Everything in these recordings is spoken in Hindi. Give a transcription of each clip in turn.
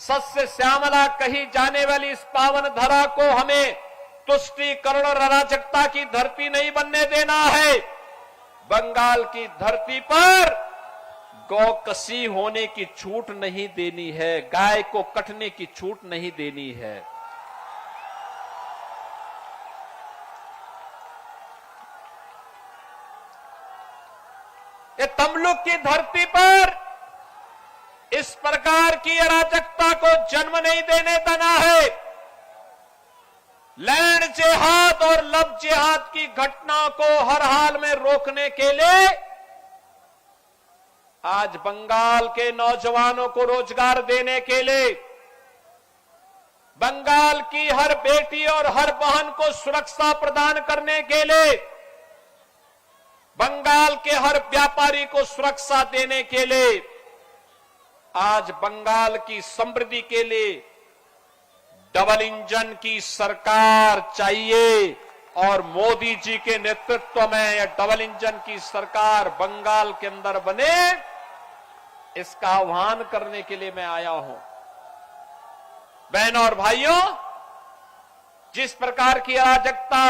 सस्य श्यामला कही जाने वाली इस पावन धरा को हमें तुष्टीकरण और अराजकता की धरती नहीं बनने देना है। बंगाल की धरती पर गौकसी होने की छूट नहीं देनी है, गाय को कटने की छूट नहीं देनी है। ये तमलुक की धरती पर इस प्रकार की अराजकता को जन्म नहीं देने देना है। लैंड जिहाद और लव जिहाद की घटना को हर हाल में रोकने के लिए आज बंगाल के नौजवानों को रोजगार देने के लिए, बंगाल की हर बेटी और हर बहन को सुरक्षा प्रदान करने के लिए, बंगाल के हर व्यापारी को सुरक्षा देने के लिए आज बंगाल की समृद्धि के लिए डबल इंजन की सरकार चाहिए और मोदी जी के नेतृत्व में यह डबल इंजन की सरकार बंगाल के अंदर बने, इसका आह्वान करने के लिए मैं आया हूं। बहनों और भाइयों, जिस प्रकार की अराजकता,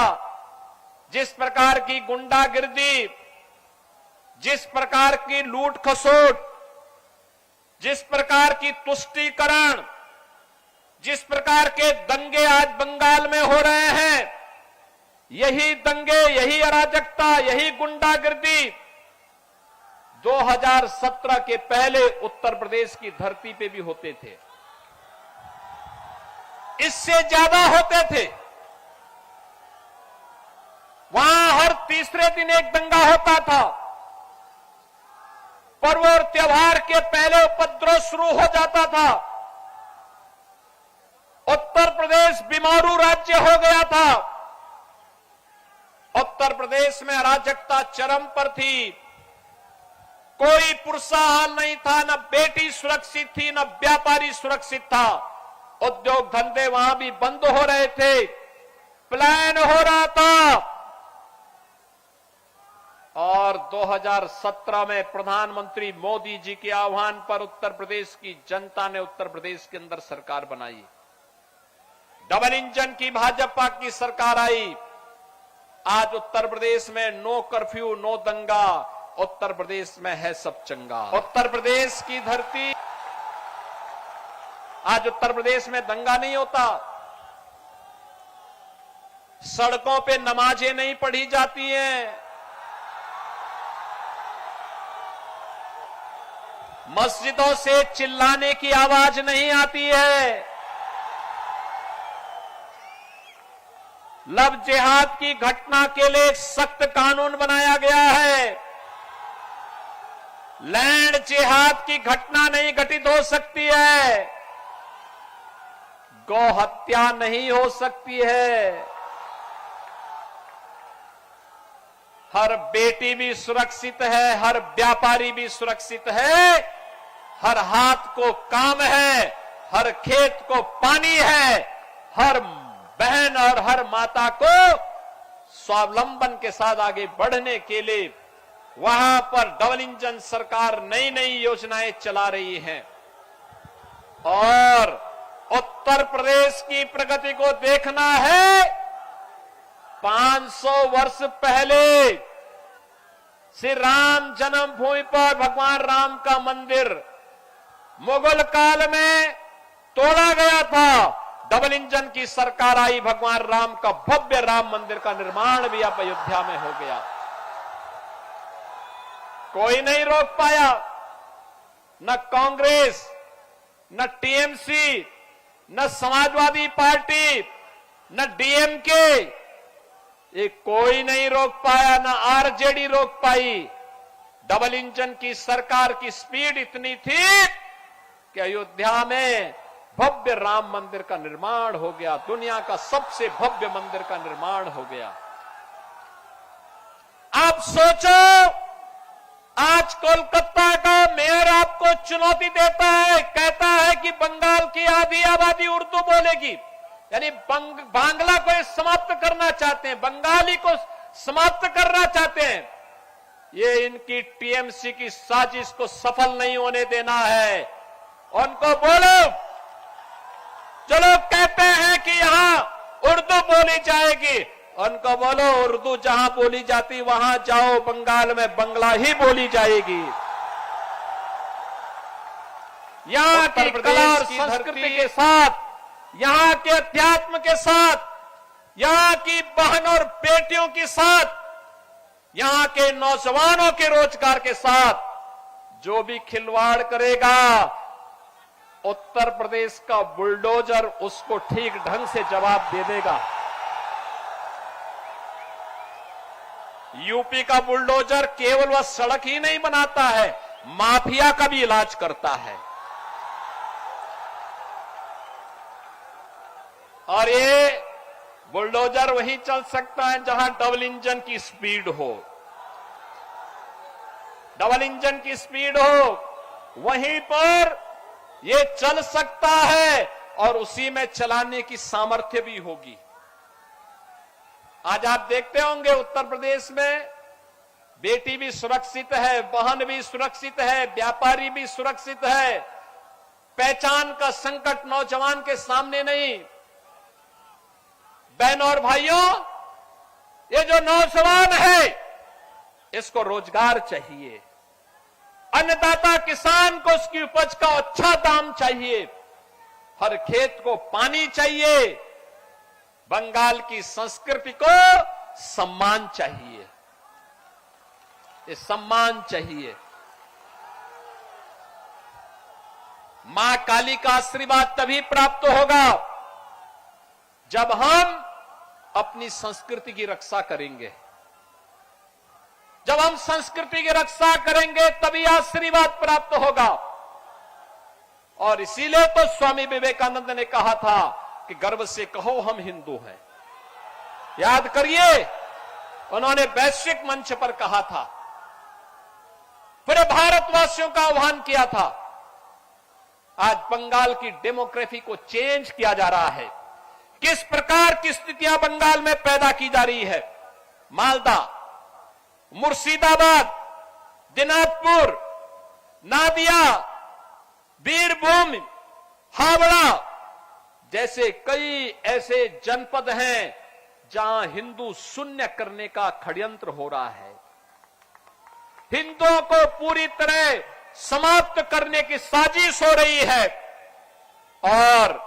जिस प्रकार की गुंडागिर्दी, जिस प्रकार की लूट खसोट, जिस प्रकार की तुष्टीकरण, जिस प्रकार के दंगे आज बंगाल में हो रहे हैं, यही दंगे, यही अराजकता, यही गुंडागिर्दी 2017 के पहले उत्तर प्रदेश की धरती पे भी होते थे, इससे ज्यादा होते थे। वहां हर तीसरे दिन एक दंगा होता था, पर्व और त्योहार के पहले उपद्रव शुरू हो जाता था। उत्तर प्रदेश बीमारू राज्य हो गया था। उत्तर प्रदेश में अराजकता चरम पर थी। कोई पुरसा हाल नहीं था, न बेटी सुरक्षित थी, न व्यापारी सुरक्षित था। उद्योग धंधे वहां भी बंद हो रहे थे, प्लान हो रहा था। और 2017 में प्रधानमंत्री मोदी जी के आह्वान पर उत्तर प्रदेश की जनता ने उत्तर प्रदेश के अंदर सरकार बनाई। डबल इंजन की भाजपा की सरकार आई। आज उत्तर प्रदेश में नो कर्फ्यू, नो दंगा, उत्तर प्रदेश में है सब चंगा। उत्तर प्रदेश की धरती, आज उत्तर प्रदेश में दंगा नहीं होता, सड़कों पे नमाजें नहीं पढ़ी जाती हैं, मस्जिदों से चिल्लाने की आवाज नहीं आती है, लव जिहाद की घटना के लिए एक सख्त कानून बनाया गया है। लैंड जिहाद की घटना नहीं घटित हो सकती है, गौ हत्या नहीं हो सकती है, हर बेटी भी सुरक्षित है, हर व्यापारी भी सुरक्षित है, हर हाथ को काम है, हर खेत को पानी है, हर बहन और हर माता को स्वावलंबन के साथ आगे बढ़ने के लिए वहां पर डबल इंजन सरकार नई नई योजनाएं चला रही है। और उत्तर प्रदेश की प्रगति को देखना है। 500 वर्ष पहले श्री राम जन्मभूमि पर भगवान राम का मंदिर मुगल काल में तोड़ा गया था। डबल इंजन की सरकार आई, भगवान राम का भव्य राम मंदिर का निर्माण भी अब अयोध्या में हो गया। कोई नहीं रोक पाया, न कांग्रेस, न टीएमसी, न समाजवादी पार्टी, न डीएमके, ये कोई नहीं रोक पाया, न आरजेडी रोक पाई। डबल इंजन की सरकार की स्पीड इतनी थी कि अयोध्या में भव्य राम मंदिर का निर्माण हो गया, दुनिया का सबसे भव्य मंदिर का निर्माण हो गया। आप सोचो, आज कोलकाता का मेयर आपको चुनौती देता है, कहता है कि बंगाल की आधी आबादी उर्दू बोलेगी, यानी बांग्ला को ये समाप्त करना चाहते हैं, बंगाली को समाप्त करना चाहते हैं। ये इनकी टीएमसी की साजिश को सफल नहीं होने देना है। उनको बोलो बोली जाएगी। उनको बोलो उर्दू जहां बोली जाती वहां जाओ, बंगाल में बंगला ही बोली जाएगी। यहां की कला और संस्कृति के साथ, यहां के अध्यात्म के साथ, यहां की बहन और बेटियों के साथ, यहां के नौजवानों के रोजगार के साथ जो भी खिलवाड़ करेगा, उत्तर प्रदेश का बुलडोजर उसको ठीक ढंग से जवाब दे देगा। यूपी का बुलडोजर केवल वह सड़क ही नहीं बनाता है, माफिया का भी इलाज करता है। और ये बुलडोजर वहीं चल सकता है जहां डबल इंजन की स्पीड हो। डबल इंजन की स्पीड हो, वहीं पर ये चल सकता है और उसी में चलाने की सामर्थ्य भी होगी। आज आप देखते होंगे उत्तर प्रदेश में बेटी भी सुरक्षित है, बहन भी सुरक्षित है, व्यापारी भी सुरक्षित है। पहचान का संकट नौजवान के सामने नहीं। बहनों और भाइयों, ये जो नौजवान है इसको रोजगार चाहिए। अन्नदाता किसान को उसकी उपज का अच्छा दाम चाहिए। हर खेत को पानी चाहिए। बंगाल की संस्कृति को सम्मान चाहिए। ये सम्मान चाहिए। मां काली का आशीर्वाद तभी प्राप्त होगा जब हम अपनी संस्कृति की रक्षा करेंगे। जब हम संस्कृति की रक्षा करेंगे तभी आशीर्वाद प्राप्त होगा। और इसीलिए तो स्वामी विवेकानंद ने कहा था कि गर्व से कहो हम हिंदू हैं। याद करिए, उन्होंने वैश्विक मंच पर कहा था, पूरे भारतवासियों का आह्वान किया था। आज बंगाल की डेमोग्राफी को चेंज किया जा रहा है। किस प्रकार की स्थितियां बंगाल में पैदा की जा रही है। मालदा, मुर्शिदाबाद, दिनाजपुर, नादिया, बीरभूम, हावड़ा जैसे कई ऐसे जनपद हैं जहां हिंदू शून्य करने का षड्यंत्र हो रहा है। हिंदुओं को पूरी तरह समाप्त करने की साजिश हो रही है और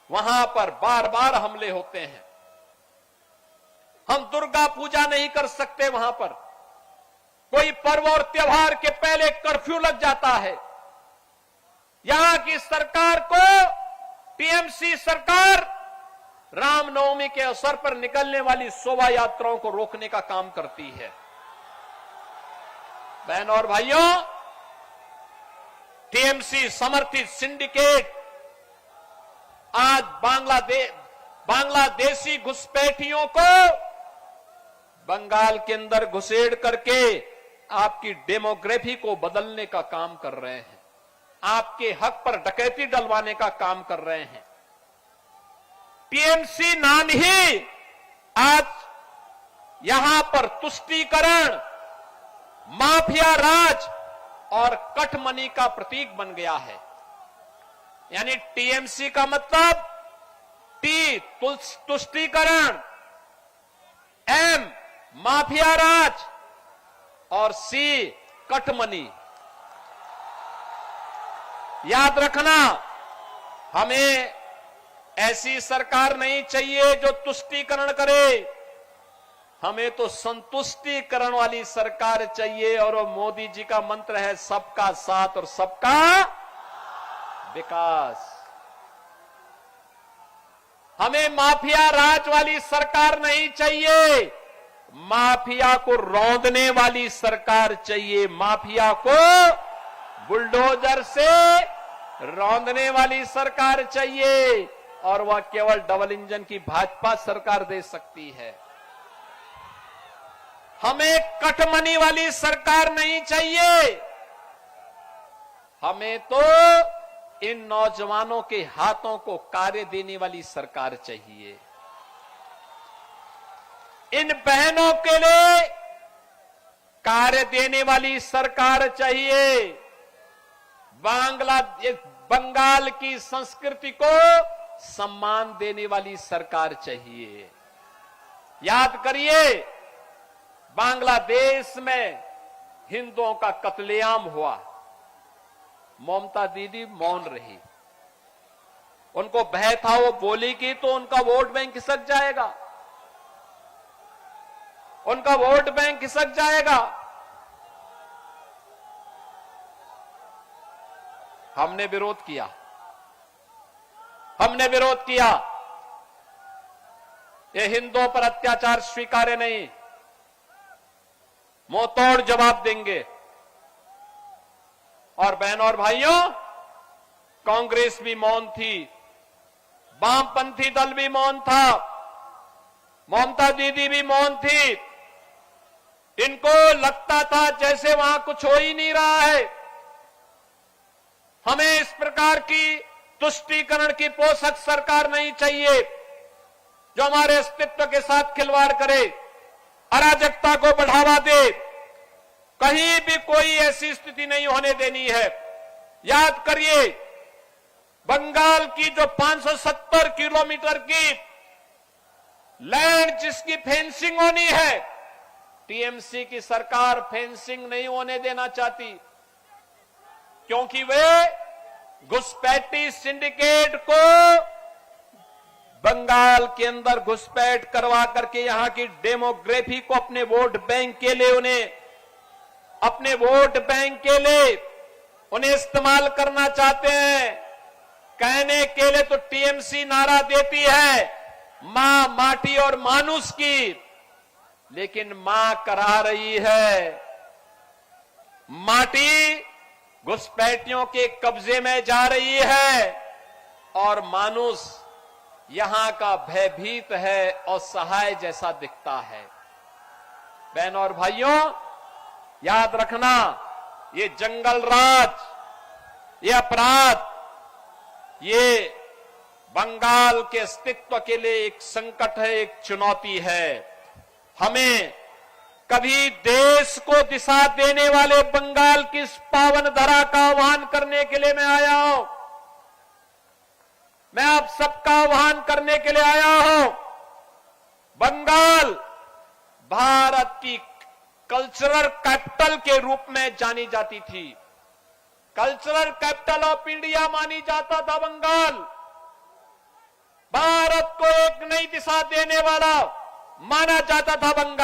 वहां पर बार बार हमले होते हैं। हम दुर्गा पूजा नहीं कर सकते, वहां पर कोई पर्व और त्योहार के पहले कर्फ्यू लग जाता है। यहां की सरकार को, टीएमसी सरकार, रामनवमी के अवसर पर निकलने वाली शोभा यात्राओं को रोकने का काम करती है। बहनों और भाइयों, टीएमसी समर्थित सिंडिकेट आज बांग्लादेशी घुसपैठियों को बंगाल के अंदर घुसेड़ करके आपकी डेमोग्राफी को बदलने का काम कर रहे हैं। आपके हक पर डकैती डलवाने का काम कर रहे हैं। टीएमसी नाम ही आज यहां पर तुष्टीकरण, माफिया राज और कठमनी का प्रतीक बन गया है। यानी टीएमसी का मतलब टी तुष्टीकरण, एम माफिया राज और सी कठमनी। याद रखना, हमें ऐसी सरकार नहीं चाहिए जो तुष्टीकरण करे। हमें तो संतुष्टीकरण वाली सरकार चाहिए। और वो मोदी जी का मंत्र है सबका साथ और सबका विकास। हमें माफिया राज वाली सरकार नहीं चाहिए, माफिया को रौंदने वाली सरकार चाहिए। माफिया को बुलडोजर से रौंदने वाली सरकार चाहिए और वह केवल डबल इंजन की भाजपा सरकार दे सकती है। हमें कठमनी वाली सरकार नहीं चाहिए। हमें तो इन नौजवानों के हाथों को कार्य देने वाली सरकार चाहिए। इन बहनों के लिए कार्य देने वाली सरकार चाहिए। बंगाल की संस्कृति को सम्मान देने वाली सरकार चाहिए। याद करिए, बांग्लादेश में हिंदुओं का कत्लेआम हुआ, ममता दीदी मौन रही। उनको भय था, वो बोली कि तो उनका वोट बैंक खिसक जाएगा, उनका वोट बैंक खिसक जाएगा। हमने विरोध किया, हमने विरोध किया। ये हिंदुओं पर अत्याचार स्वीकार्य नहीं, मुंहतोड़ जवाब देंगे। और बहनों और भाइयों, कांग्रेस भी मौन थी, वामपंथी दल भी मौन था, ममता दीदी भी मौन थी। इनको लगता था जैसे वहां कुछ हो ही नहीं रहा है। हमें इस प्रकार की तुष्टीकरण की पोषक सरकार नहीं चाहिए जो हमारे अस्तित्व के साथ खिलवाड़ करे, अराजकता को बढ़ावा दे। कहीं भी कोई ऐसी स्थिति नहीं होने देनी है। याद करिए, बंगाल की जो 570 किलोमीटर की लैंड जिसकी फेंसिंग होनी है, टीएमसी की सरकार फेंसिंग नहीं होने देना चाहती, क्योंकि वे घुसपैठी सिंडिकेट को बंगाल के अंदर घुसपैठ करवा करके यहां की डेमोग्राफी को अपने वोट बैंक के लिए उन्हें इस्तेमाल करना चाहते हैं। कहने के लिए तो टीएमसी नारा देती है मां माटी और मानुष की, लेकिन मां करा रही है माटी घुसपैठियों के कब्जे में जा रही है और मानुष यहां का भयभीत है और सहाय जैसा दिखता है। बहनों और भाइयों, याद रखना, ये जंगल राज, ये अपराध, ये बंगाल के अस्तित्व के लिए एक संकट है, एक चुनौती है। हमें कभी देश को दिशा देने वाले बंगाल की इस पावन धरा का आह्वान करने के लिए मैं आया हूं। मैं आप सबका आह्वान करने के लिए आया हूं। बंगाल भारत की कल्चरल कैपिटल के रूप में जानी जाती थी। कल्चरल कैपिटल ऑफ इंडिया मानी जाता था बंगाल। भारत को एक नई दिशा देने वाला माना जाता था बंगाल।